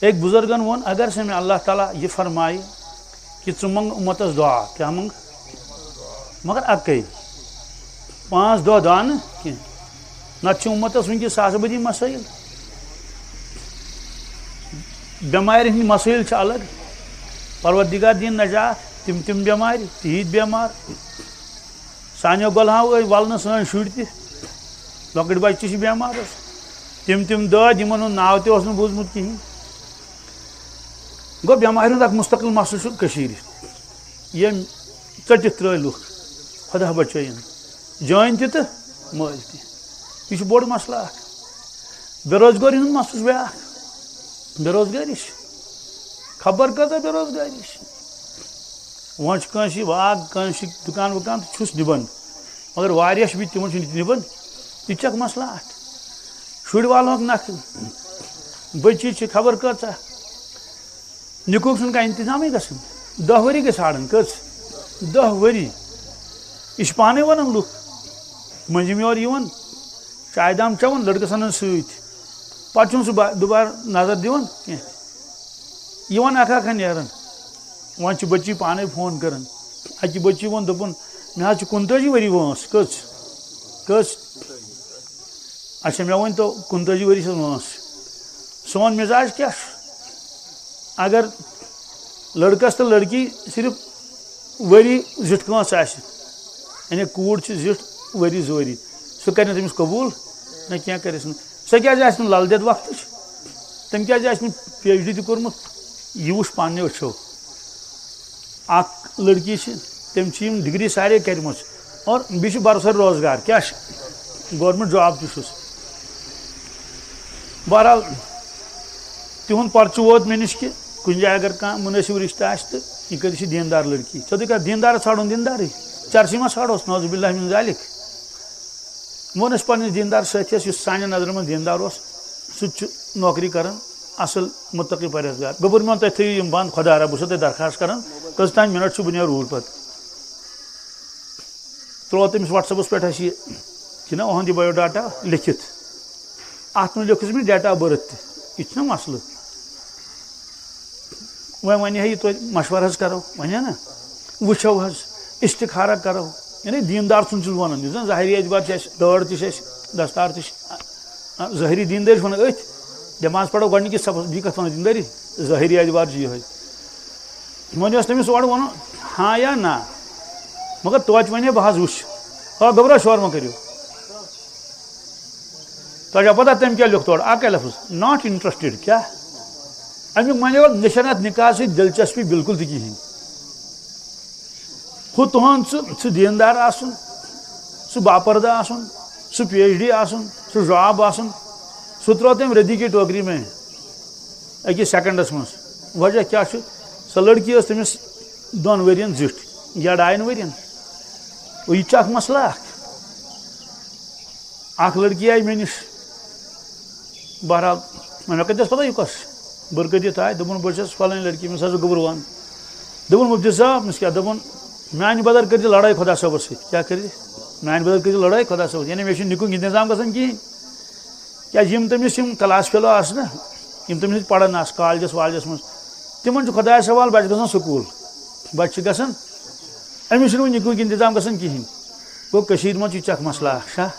ایک بزرگن ون اگر سے میں اللہ تعالیٰ یہ فرمائے کہ ثم منگ امتس دعا کیا منگ مگر اکی 5 دۄہ دعا نا کی نت امتس ونکس ساس بدی مسائل بیمار ہند مسائل الگ پروردگار دین نجات تم بیمار تیت بیمار سانو گلہو ولن سن شر تہ لکٹ بچہ بیمار تم داد ان ناو تہ بوزمت کہین گو بیمار ہند اک مستقل مسئلہ یم ٹھٹھ تر لکھ خدا بچین جان تہ تو مل تہ یہ بوڑ مسئلہ بے روزگاری ہند مسئلہ بیا بے روزگاری خبر کتہ بے روزگاری وۄنۍ چھُ کٲنٛسہِ واگ کٲنٛسہِ دُکان وُکان تہٕ چھُس نِبان مگر واریاہ چھِ بِہِتھ تِمن چھُنہٕ نِبان یہِ تہِ چھُ اکھ مسلہٕ اکھ شُرۍ والہوکھ نکھٕ بٔچی چھِ خبر کۭژاہ نِکُک چھُنہٕ کانٛہہ انتظامٕے گژھان 10 ؤری گٔژھۍ ژھانڈان کٔژ 10 ؤری یہِ چھِ پانے ونان لُکھ مٔنٛزِم یور یِوان چایہِ دام چٮ۪وان لڑکس انان سۭتۍ پتہٕ چھُنہٕ سُہ دُبارٕ نظر دِوان کینٛہہ یِوان اکھ نیران وۄنۍ چھِ بچی پانے فون کران اکہِ بچی ووٚن دوٚپُن مےٚ حظ چھِ 35 ؤری وٲنٛس کٔژ اچھا مےٚ ؤنۍ تو 35 ؤری چھَس وٲنٛس سون مزاج کیٛاہ چھُ اگر لڑکس تہٕ لڑکی صرف ؤری زِٹھ کٲنٛسہِ آسہِ یعنی کوٗر چھِ زِٹھ ؤری 2 ؤری سُہ کرِ نہٕ تٔمِس قبوٗل نہ کینٛہہ کٔرِس نہٕ سۄ کیٛازِ آسہِ نہٕ لل دٮ۪د وقتٕچ تٔمۍ کیٛازِ آسہِ نہٕ PhD تہِ کوٚرمُت یہِ وٕچھ پنٛنیو أچھو اکھ لڑکی چھِ تٔمۍ چھِ یِم ڈگری سارے کٔرمٕژ اور بیٚیہِ چھُ برسر روزگار کیٛاہ چھِ گورمنٹ جاب تہِ چھُس بہرحال تِہُنٛد پرچہٕ ووت مےٚ نِش کہِ کُنہِ جایہِ اگر کانٛہہ مُنٲسِب رِشتہٕ آسہِ تہٕ یہِ کۭتِس چھِ دیندار لڑکی سیوٚدُے کتھ دیندارس ژھانڈُن دیندارٕے چرسی ما ژھانڈوس نعوذ باللہ من ذالک ووٚن اَسہِ پننِس دیندار سٲتھیَس یُس سانٮ۪ن نظرن منٛز دیندار اوس سُہ تہِ چھُ نوکری کران اصل متقی پرہیزگار گوٚبُر میون تُہۍ تھٲیِو یِم بنٛد خۄدا رب بہٕ چھُسو تۄہہِ درخاست کران کٔژ تانۍ مِنٹ چھُ بہٕ نیرٕ روٗر پتہٕ ترٛوو تٔمِس وٹسیپس پٮ۪ٹھ اَسہِ یہِ چھُنہ اُہُنٛد یہِ بایو ڈاٹا لیکھِتھ اتھ منٛز لیوٚکھُس مےٚ ڈیٹ آف بٔرٕتھ تہِ یہِ چھُنہ مسلہٕ وۄنۍ وَنہِ ہے یہِ توتہِ مشورٕ حظ کرو وَنہِ نا وٕچھو حظ استخارا کرو یعنی دیندار سُنٛد چھُس ونان یُس زن ظٲہری اعتبار چھِ اَسہِ دٲڑ تہِ چھِ اَسہِ دستار تہِ چھِ ظٲہری دیندٲری چھِ ونان أتھۍ نٮ۪ماز پرو گۄڈنِکِس صفس بیٚیہِ کتھ ونان دیندٲری ظٲہری اعتبار چھِ یِہوے وۄنۍ اوس تٔمِس اورٕ وَنُن ہاں یا نہ مگر توتہِ وَنے بہٕ حظ وٕچھِ آ گبرا شور مہ کٔرِو تۄہہِ چھا پتہ تٔمۍ کیٛاہ لیوٚکھ تورٕ اَکے لفظ ناٹ انٹرسٹڈ کیٛاہ امیُک معنی گوٚو مےٚ چھنہٕ اتھ نکاح سۭتۍ دلچسپی بالکل تہِ کِہینۍ ہُہ تُہُنٛد سُہ دیندار آسُن سُہ باپردٕ آسُن سُہ PhD آسُن سُہ جاب آسُن سُہ ترٛوو تٔمۍ ردی کی ٹوکری میں أکِس سیکنڈس منٛز وجہ کیٛاہ چھُ سۄ لڑکی ٲس تٔمِس 2 ؤرین زِٹھ یا 2 ؤرین یہِ تہِ چھُ اکھ مسلہٕ اکھ لڑکی آیہِ مےٚ نِش بہرحال مےٚ کتہِ ٲس پتہ یہِ کۄس برکتِتھ آیہِ دوٚپُن بہٕ چھَس فلٲنۍ لڑکی أمِس حظ گوٚبُر وَن دوٚپُن مُفتی صٲب أمِس کیٛاہ دوٚپُن میانہِ بدل کٔرۍزِ لڑٲے خۄدا صٲبس سۭتۍ کیٛاہ کٔرِو میانہِ بدل کٔرۍزِ لڑٲے خۄدا صٲبس یعنی مےٚ چھُنہٕ نِکُن انتظام گژھان کِہینۍ کیٛازِ یِم تٔمِس یِم کلاس فیلو آسہٕ نا یِم تٔمِس سۭتۍ پران آسہٕ کالجس والجس منٛز تِمن چھُ خۄدایس حوالہٕ بچہِ گژھان سکوٗل بچہِ چھِ گژھان أمِس چھُنہٕ وۄنۍ نِکُک انتظام گژھان کِہینۍ گوٚو کٔشیٖرِ منٛز یہِ تہِ چھُ اکھ مسلہٕ اکھ شاہ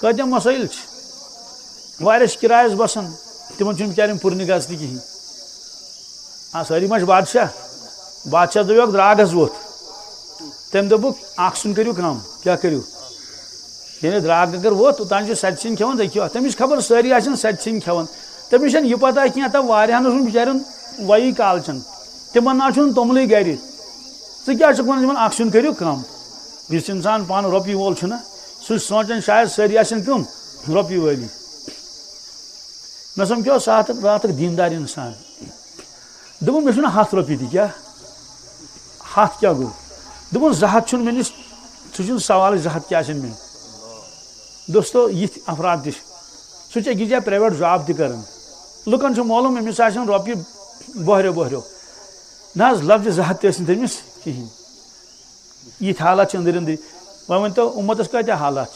کۭتیاہ مسٲیِل چھِ واریاہ چھِ کِرایس بسان تِمن چھُنہٕ بِچارٮ۪ن پُرنِگاہ تہِ کِہینۍ سٲری ما چھِ بادشاہ دپیوکھ درٛاگ حظ ووٚتھ تٔمۍ دوٚپُکھ اکھ سیُن کٔرِو کم کیٛاہ کٔرِو یعنی درٛاگ اگر ووٚتھ توٚتانۍ چھِ سَتہِ سِنۍ کھٮ۪وان دٔکھِو تٔمِس خبر سٲری آسن سَتہِ سِنۍ کھٮ۪وان تٔمِس چھنہٕ یہِ پتہ کینٛہہ دپان واریاہن اوس بِچارٮ۪ن وَیی کالچن تِمن نہ چھُنہٕ توٚملٕے گرِ ژٕ کیٛاہ چھُکھ ونان تِمن اکھ سیُن کٔرِو کم یُس انسان پانہٕ رۄپیہِ وول چھُنہ سُہ چھُ سونٛچان شاید سٲری آسن کٕم رۄپیہِ وٲلی مےٚ سمکھیو سُہ راتھ اکھ دیندار انسان دوٚپُن مےٚ چھُنہ 100 رۄپیہِ تہِ کیٛاہ 100 کیٛاہ گوٚو دوٚپُن 200 چھُنہٕ مےٚ نِش سُہ چھُنہٕ سوالٕے 200 کیٛاہ آسن مےٚ دوستو یِتھۍ افراد تہِ چھِ سُہ چھُ أکِس جایہِ پرٛایویٹ جاب تہِ کران لُکن چھُ معلوٗم أمِس آسن رۄپیہِ بۄہریو نہ حظ لفظِ 200 تہِ ٲسۍ نہٕ تٔمِس کِہینۍ یِتھۍ حالات چھِ أنٛدٕرۍ أنٛدٕرۍ وۄنۍ ؤنۍتو اُمتس کۭتیاہ حالات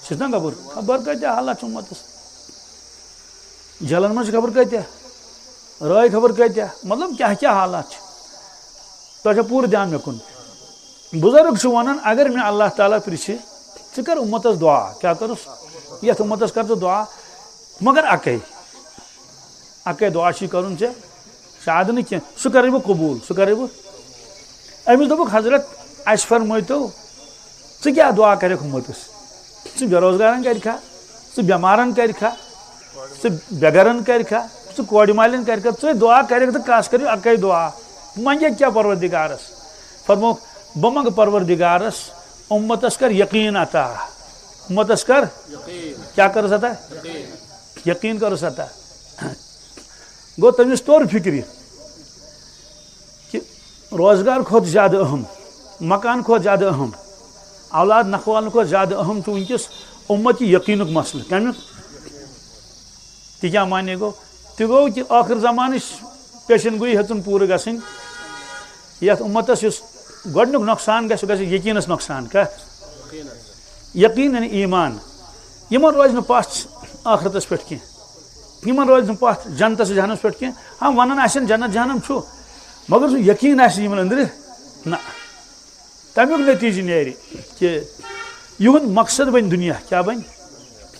چھِس نا خبر کۭتیاہ حالات چھِ اُمتس جلن منٛز چھِ خبر کۭتیاہ رائے خبر کتیا مطلب کیا حالات تہ پور دھیان مے کن بزرگ ونان اگر میں اللہ تعالیٰ پرچھ ژٕ کر امتس دعا کیا کرس یتھ امتس کر ژٕ دعا مگر اکے دعا چھ کرن ژے شاد نہ کی سہ کرے بہ قبول سہ کرے بہ امس دوپک حضرت اس فرمٲیتو ژٕ کیا دعا کرکھ امتس ژٕ بے روزگارن کرکھا ژٕ بیمارن کرکھا ژٕ بے گرن کرکھا ژٕ کورِ مالین کرکھا ژٕ دعا کرکھ تو کس کر اکے دعا منگے کیا پروردگارس فرموک بہ منگ پروردگارس امتس کر یقین عطا امتس کر کیا کرس عطا یقین کرس عطا گو تمس طور فکر کہ روزگار کھت زیادہ اہم مکان کھت زیادہ اہم اولاد نکھوالن کھت زیادہ اہم تو ونکس امت یقینک مسئلہ کمیک تہ کیا مانے گو تہ گو کہ آخر زمانہ پیشن گوئی ہن پور گھن یت امتس اس گۄڈنیُک نۄقصان گژھِ سُہ گژھِ یقینس نۄقصان کتھ یقین یعنی ایمان یمن روزِ نہٕ پتھ آخرتس پٮ۪ٹھ کینٛہہ یمن روزِ نہٕ پتھ جنتس جہنمس پٮ۪ٹھ کینٛہہ ہاں ونان آسن جنت جہنم چھُ مگر سُہ یقین آسہِ یمن أنٛدرٕ نہ تمیُک نتیجہ نیرِ کہ یہُنٛد مقصد بنہِ دُنیا کیاہ بنہِ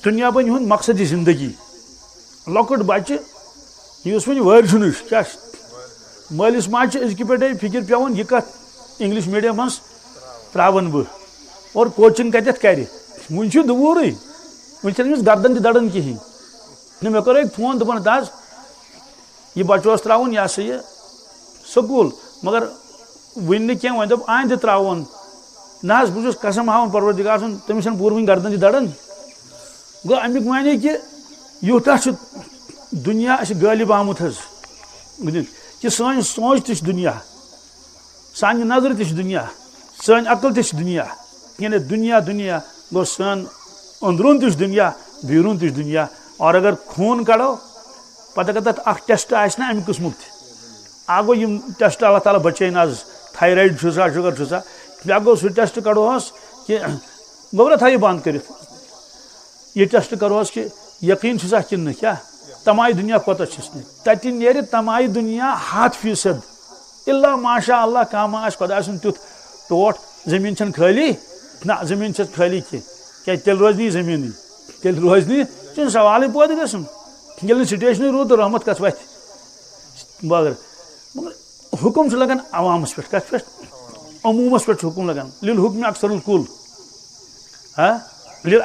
دُنیا بنہِ یہُنٛد مقصد زندگی لۄکُٹ بچہِ یُس وۄنۍ وٲرۍ چھُ نِش کیاہ مٲلِس ماجہِ چھِ أزکہِ پٮ۪ٹھے فکر پیوان یہِ کتھ انگلش میڈیم مز تراون بہ اور کوچنگ کتھ کر ون دورے ون امس گردن تہ دڑان کہین نہ مے کر فون دپان داز یہ بچہ تراون یہ سا یہ سکول مگر ون نہ ون دپ آئندہ تراون نہ بہت قسم ہاؤن پروردگار سن تمس پور ون گردن تہ دڑان گو امیک معنی کہ یوتہ دنیا غالب آمت کہ سن سوچ تہ دنیا سانہ نظر تہ دنیا سن عقل تہ دنیا یعنی دنیا دنیا گو سن اندرون تہ دنیا بیرون تہ دنیا اور اگر خون کڑو پتہ اگر تک اخ ٹیسٹ آسنا امہ قسمک تہ اکھ گو یم ٹیسٹ اللہ تعالیٰ بچین آز تھائرائڈ چھسا شُگر چھسا بیاکھ گو سہ ٹیسٹ کڑوہس کہ گوبرہ تھایو بند کرت یہ ٹیسٹ کروہس کہ یقین چھسا کن کیا تمائی دنیا کوتہ چھس تتہ نیرِ تمائی دنیا 100% اللہ ماشاء اللہ کم آس خدا سن تیت ٹوٹ زمین چھن خالی نہ زمین چھ خالی کی تیل روز نی زمین تیل روز نی چھ سوال پود گژھن ییٚلہِ سٹیشن روٗد تہٕ رحمت کتھ وتھِ مگر حکم چھ لگان عوامس پٮ۪ٹھ کتھ پٮ۪ٹھ عمومس پٮ۪ٹھ حکم لگان للحکم اکثر الکل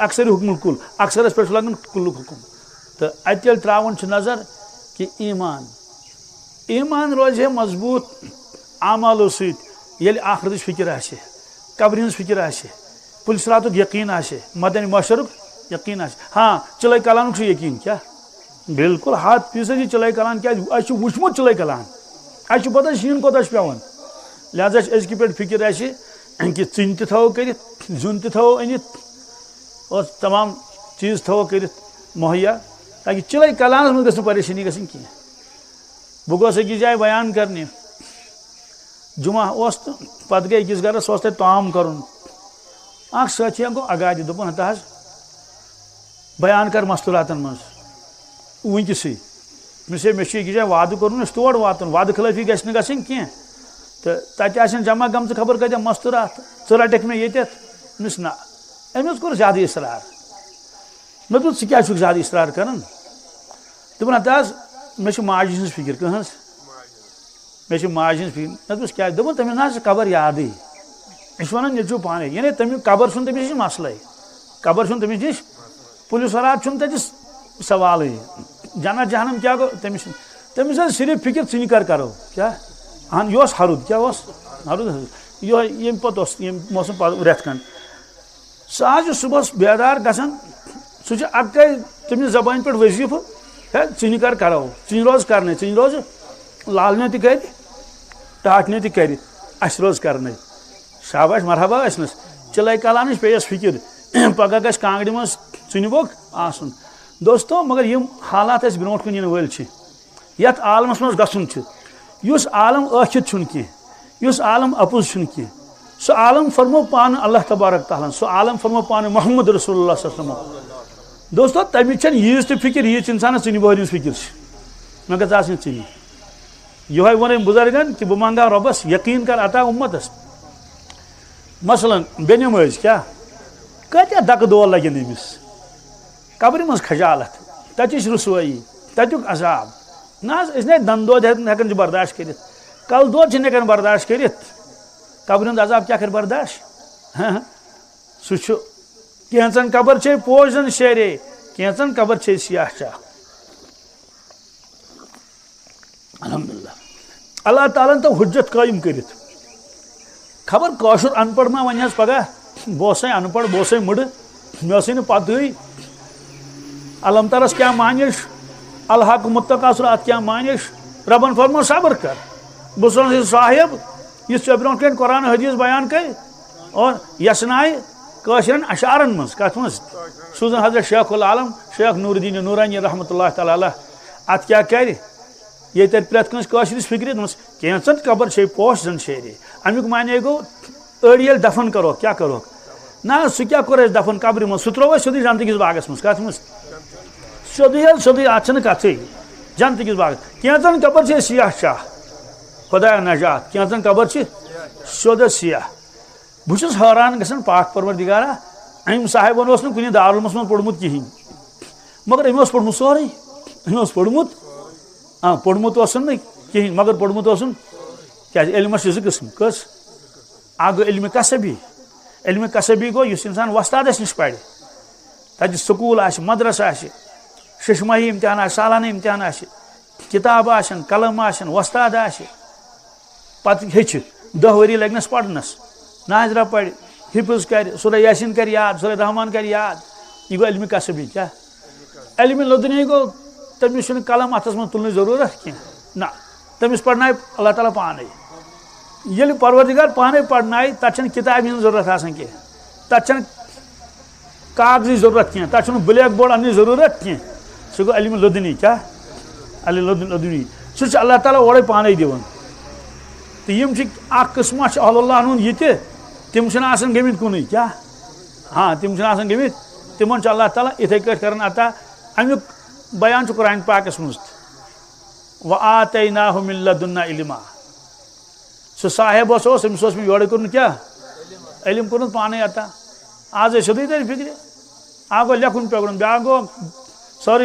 اکثر حکم الکل اکثرس پٮ۪ٹھ لگان کلُک حکم تو اتہِ ییٚلہِ تراون چھ نظر کہ ایمان روزِ ہے مضبوط اعمالو سۭتۍ ییٚلہِ آخرتٕچ فکر آسہِ قبرِ ہٕنٛز فکر آسہِ پُلسہِ راتُک یقین آسہِ مدنِ معاشرُک یقین آسہِ ہاں چلے کلانُک چھُ یقین کیاہ بالکل 100% چلے کلان کیٛازِ اَسہِ چھُ وٕچھمُت چلے کلان اَسہِ چھُ پتہ شیٖن کوتاہ چھُ پیٚوان لہذا چھِ أزکہِ پٮ۪ٹھ فکر اَسہِ کہ ژِنہِ تہِ تھاوو کٔرِتھ زیُن تہِ تھاوو أنِتھ اور تمام چیٖز تھاوو کٔرِتھ مہیا تاکہ چلے کلانس منٛز گژھِ نہٕ پریشٲنی گژھٕنۍ کینٛہہ بہٕ گوس أکِس جایہِ بیان کرنہِ جمعہ اوس تہٕ پتہٕ گٔے أکِس گرس اوس تتہِ تام کرُن اکھ سٲتھیا گوٚو اگادِ دوٚپُن ہتا حظ بیان کر مستوراتن منٛز ونکسٕے مےٚ چھُ أکِس جایہِ وعدٕ کوٚرمُت اَسہِ تور واتُن وعدٕ خلٲفی گژھِ نہٕ گژھٕنۍ کینٛہہ تہٕ تتہِ آسن جمع گٔمژٕ خبر کۭتیاہ مستورات ژٕ رٹکھ مےٚ ییٚتٮ۪تھ أمِس نہ أمۍ کوٚر زیادٕ اصرار مےٚ دوٚپ ژٕ کیٛازِ چھُکھ زیادٕ اصرار کران دوٚپُن ہتا حظ مےٚ چھِ ماجہِ ہٕنٛز فکر کٕہٕنٛز مےٚ چھِ ماجہِ ہٕنٛز فکر مےٚ دوٚپُس کیٛازِ دوٚپُن تٔمِس نہ حظ چھِ قبر یادٕے یہِ چھُ ونان نیٚچوٗ پانے یعنی تمیُک قبر چھُنہٕ تٔمِس نِش مسلے قبر چھُنہٕ تٔمِس نِش پُلیٖس ورات چھُنہٕ تتہِ سوالٕے جنت جہنم کیٛاہ گوٚو تٔمِس ٲس صرف فکر ژٕ کر کرو کیٛاہ اہن یہِ اوس ہرُد کیٛاہ اوس ہرُد یِہوے ییٚمہِ پتہٕ اوس ییٚمہِ موسم پتہٕ رٮ۪تھ کھنٛڈ سُہ حظ چھُ صُبحس بیدار گژھان سُہ چھُ اکے تٔمِس زبانہِ پٮ۪ٹھ وظیٖفہٕ ہے ژٕ کر کرو ژٕ روز کرنے ژٕ روز لالنہِ تہِ کر ٹاٹنہِ تہِ کر اَسہِ روز کرنے شاباش مرحبا ٲسنس چلے کلانٕچ پیٚیس فکر پگہہ گژھِ کانٛگرِ منٛز ژٕنہِ بوٚگ آسُن دوستو مگر یِم حالات اَسہِ برونٛٹھ کُن یِنہٕ وٲلۍ چھِ یتھ عالمس منٛز گژھُن چھُ یُس عالم ٲخِر چھُنہٕ کینٛہہ یُس عالم اپُز چھُنہٕ کینٛہہ سُہ عالم فرمو پانہٕ اللہ تبارک تعالیٰ سُہ عالم فرمو پانہٕ محمد رسول اللہ صلی اللہ علیہ وسلم دوستو تمِچ چھنہٕ ییٖژ تہِ فکر ییٖژ انسانس ژٕنہِ بۄہرِ ہٕنٛز فکر چھِ مےٚ گژھِ آسٕنۍ ژٕنہِ یہ ون بزرگن کہ بہ منگا ربس یقین کر عطا امتس مثلاً بینہ مز کیا کتیا دکہ دول لگن امس قبر مز خجالت تتچ رسوئی تتیک عذاب نا اس دن دود ہیکن برداشت کرت کل دود ہیکن برداشت کرت قبر ہند عذاب کیا کر برداشت سہ کینچن قبر چھ پوشن شیرے کینچن قبر چھ سیاہ چاہ الحمدللہ اللہ تعالیٰ تو حجت قائم کرت خبر کاشر ان پڑھ ما ون پگہ بہ ان پڑھ بہ مڑ مے سی پتہ علم ترس کیا مانش الحق متقاصر ات کیا مانش ربن فرمو صبر کر بہ سن صاحب اس برو کن قرآن حدیث بیان کر اور یسنائے کاشرن اشعارن مز کت مز سوزن حضرت شیخ العالم شیخ نور الدین نورانی رحمۃ اللہ تعالی علیہ ات کیا کر یہ تر پریت کنس کاشرس فکر دس کینچن قبر چھ پوش زن شیرے امیک معنی گو اڑ یل دفن کرو کیا کرو نا سہ کیا کور دفن قبر مز سہ ترو سیودی جنت کس باغس مز کت مز سیودی ات کتھے جنت کس باغس کینچن قبر چھ سیاہ شاہ خدا نجات کینچن قبر چھ سیود سیاہ بہت حیران گژھان پاک پروردگارا ام صاحبن اس کن دارالعلومس من پورمت کہین مگر ام پورمت سورے ام پورمت پورمت نا کہین مگر پورمت کیا علمس زٕ قسم کس اکھ گو علم قصبی گو اس انسان وستادس نش پڑھ تتہ سکول آسہ مدرسہ آسہ ششماہی امتحان آسہ سالانہ امتحان آسہ کتاب آسن قلم آسن وستاد آسہ پتہ ہیچ 10 ؤری لگنس پڑھنس ناظرہ پڑھ حفظ کر سورہ یاسین کر یاد سورہ رحمان کر یاد یہ گو علم قصبی کیا علم لدنی گو تمس چھ قلم اتس من تلن ضرورت کی نا تمس پڑھنائے اللہ تعالیٰ پانے یل پروردگار پانے پڑھنائے تت کتاب ہن ضرورت آسان کی تت کاغذی ضرورت کی تت بلیک بورڈ ان ضرورت کی سہ گو علم لدنی کیا علم لدنی سہ اللہ تعالیٰ اورے پانے دِوان تو یم اخ قسمہ اہل اللہ ہن یہ تم آسان گمت کن کیا ہاں تم آسان گمت تمن اللہ تعالیٰ اتھے کٹ کران عطا امیک بیان قرآن پاکس مز وآتیناہ من لدنا علما سہ صاحب امس میں یورے کورن کیا علم کورن پانے عطا آج سیودی تر فکر اکھ گو لکھن پیوٚن بیاکھ گو سورُے